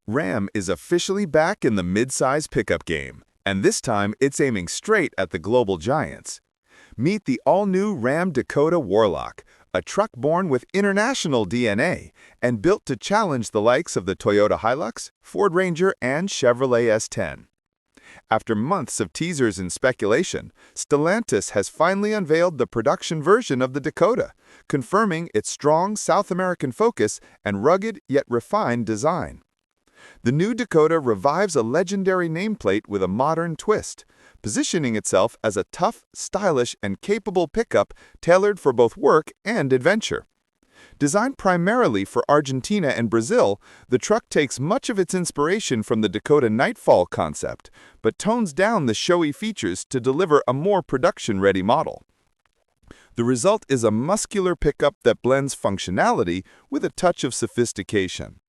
Ram is officially back in the midsize pickup game, and this time it's aiming straight at the global giants. Meet the all-new Ram Dakota Warlock, a truck born with international DNA and built to challenge the likes of the Toyota Hilux, Ford Ranger, and Chevrolet S10. After months of teasers and speculation, Stellantis has finally unveiled the production version of the Dakota, confirming its strong South American focus and rugged yet refined design. The new Dakota revives a legendary nameplate with a modern twist, positioning itself as a tough, stylish, and capable pickup tailored for both work and adventure. Designed primarily for Argentina and Brazil, the truck takes much of its inspiration from the Dakota Nightfall concept, but tones down the showy features to deliver a more production-ready model. The result is a muscular pickup that blends functionality with a touch of sophistication.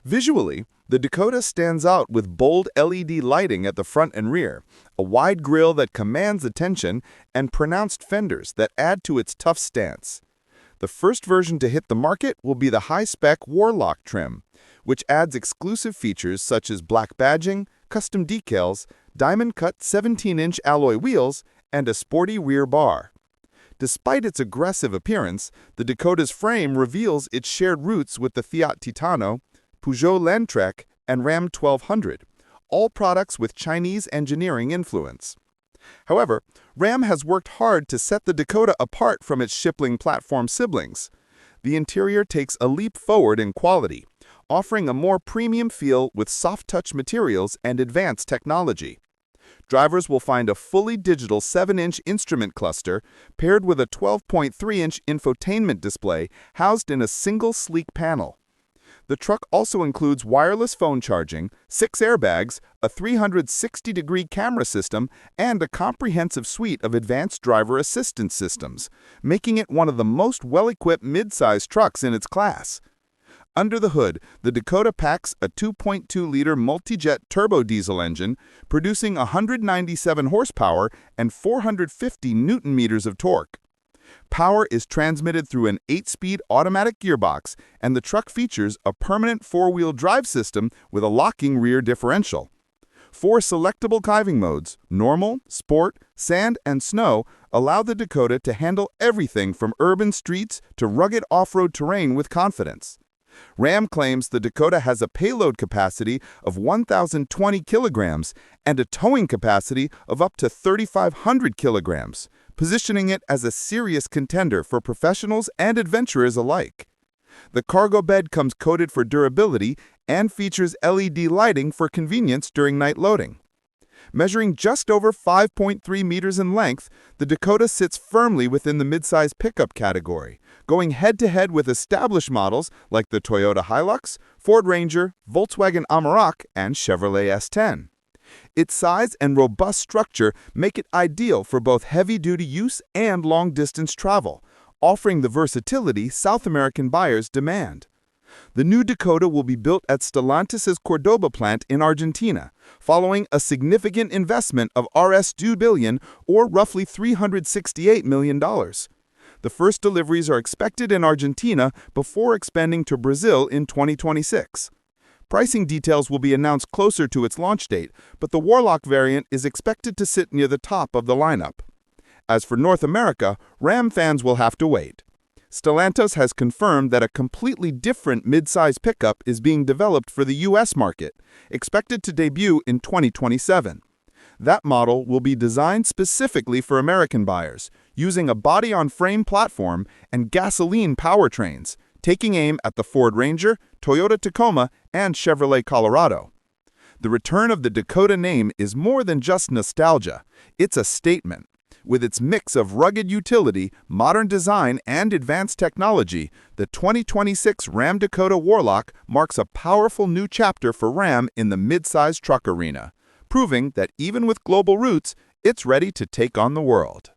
Visually, the Dakota stands out with bold LED lighting at the front and rear, a wide grille that commands attention, and pronounced fenders that add to its tough stance. The first version to hit the market will be the high-spec Warlock trim, which adds exclusive features such as black badging, custom decals, diamond-cut 17-inch alloy wheels, and a sporty rear bar. Despite its aggressive appearance, the Dakota's frame reveals its shared roots with the Fiat Titano, Peugeot Landtrek, and Ram 1200, all products with Chinese engineering influence. However, Ram has worked hard to set the Dakota apart from its shipling platform siblings. The interior takes a leap forward in quality, offering a more premium feel with soft-touch materials and advanced technology. Drivers will find a fully digital 7-inch instrument cluster paired with a 12.3-inch infotainment display housed in a single sleek panel. The truck also includes wireless phone charging, 6 airbags, a 360-degree camera system, and a comprehensive suite of advanced driver assistance systems, making it one of the most well-equipped mid-size trucks in its class. Under the hood, the Dakota packs a 2.2-liter multi-jet turbo diesel engine, producing 197 horsepower and 450 newton-meters of torque. Power is transmitted through an 8-speed automatic gearbox, and the truck features a permanent 4-wheel drive system with a locking rear differential. 4 selectable driving modes, normal, sport, sand, and snow, allow the Dakota to handle everything from urban streets to rugged off-road terrain with confidence. Ram claims the Dakota has a payload capacity of 1,020 kilograms and a towing capacity of up to 3,500 kilograms, positioning it as a serious contender for professionals and adventurers alike. The cargo bed comes coated for durability and features LED lighting for convenience during night loading. Measuring just over 5.3 meters in length, the Dakota sits firmly within the midsize pickup category, going head-to-head with established models like the Toyota Hilux, Ford Ranger, Volkswagen Amarok, and Chevrolet S10. Its size and robust structure make it ideal for both heavy-duty use and long-distance travel, offering the versatility South American buyers demand. The new Dakota will be built at Stellantis' Cordoba plant in Argentina, following a significant investment of Rs2 billion, or roughly $368 million. The first deliveries are expected in Argentina before expanding to Brazil in 2026. Pricing details will be announced closer to its launch date, but the Warlock variant is expected to sit near the top of the lineup. As for North America, Ram fans will have to wait. Stellantis has confirmed that a completely different midsize pickup is being developed for the U.S. market, expected to debut in 2027. That model will be designed specifically for American buyers, using a body-on-frame platform and gasoline powertrains, taking aim at the Ford Ranger, Toyota Tacoma, and Chevrolet Colorado. The return of the Dakota name is more than just nostalgia, it's a statement. With its mix of rugged utility, modern design, and advanced technology, the 2026 Ram Dakota Warlock marks a powerful new chapter for Ram in the midsize truck arena, proving that even with global roots, it's ready to take on the world.